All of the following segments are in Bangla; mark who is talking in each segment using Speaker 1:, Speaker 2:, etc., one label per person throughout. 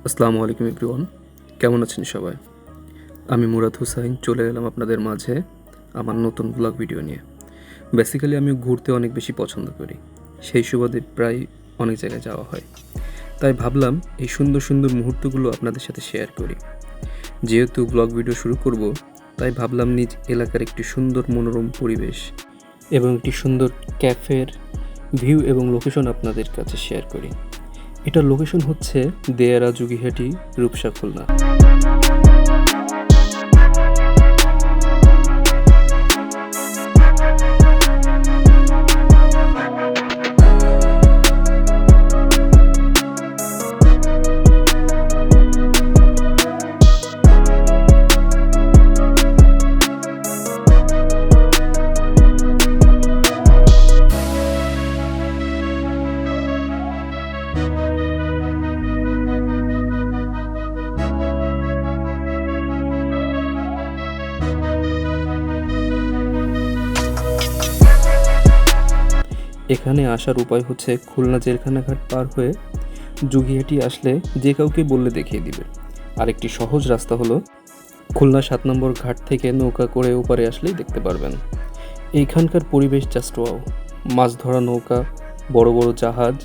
Speaker 1: আসসালামু আলাইকুম এভরিওয়ান, কেমন আছেন সবাই? আমি মুরাদ হুসাইন চলে এলাম আপনাদের মাঝে আমার নতুন ব্লগ ভিডিও নিয়ে। বেসিক্যালি আমি ঘুরতে অনেক বেশি পছন্দ করি, সেই সুবাদে প্রায় অনেক জায়গায় যাওয়া হয়। তাই ভাবলাম এই সুন্দর সুন্দর মুহূর্তগুলো আপনাদের সাথে শেয়ার করি। যেহেতু ব্লগ ভিডিও শুরু করব, তাই ভাবলাম নিজ এলাকার একটি সুন্দর মনোরম পরিবেশ এবং একটি সুন্দর ক্যাফের ভিউ এবং লোকেশন আপনাদের কাছে শেয়ার করি। এটার লোকেশন হচ্ছে দেয়ারা জুগিহাটি, রূপসা, খুলনা। এখানে আসার উপায় হচ্ছে খুলনা জেলখানা ঘাট পার হয়ে জুগিহাটি আসলে যে কাউকে বললে দেখিয়ে দিবে। আরেকটি সহজ রাস্তা হলো খুলনা 7 নম্বর ঘাট থেকে নৌকা করে ওপারে আসলেই দেখতে পারবেন। এইখানকার পরিবেশ জাস্ট ওয়াও। মাছ ধরা নৌকা, বড় বড় জাহাজ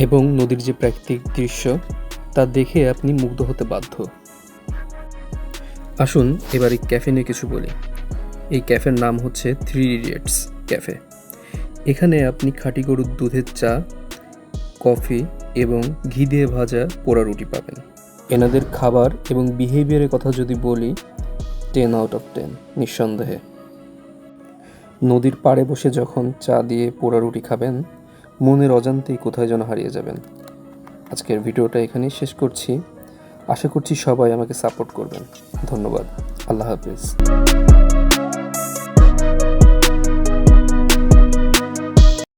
Speaker 1: এবং নদীর যে প্রাকৃতিক দৃশ্য তা দেখে আপনি মুগ্ধ হতে বাধ্য। আসুন এবার এই ক্যাফে নিয়ে কিছু বলি। এই ক্যাফের নাম হচ্ছে 3 ইডিয়টস ক্যাফে। এখানে আপনি খাঁটি গরুর দুধের চা, কফি এবং ঘি দিয়ে ভাজা পোড়া রুটি পাবেন। এনাদের খাবার এবং বিহেভিয়ারের কথা যদি বলি, 10 আউট অফ 10 নিঃসন্দেহে। নদীর পাড়ে বসে যখন চা দিয়ে পোড়া রুটি খাবেন, মনের অজান্তেই কোথায় যেন হারিয়ে যাবেন। আজকের ভিডিওটা এখানেই শেষ করছি। আশা করছি সবাই আমাকে সাপোর্ট করবেন। ধন্যবাদ। আল্লাহ হাফেজ।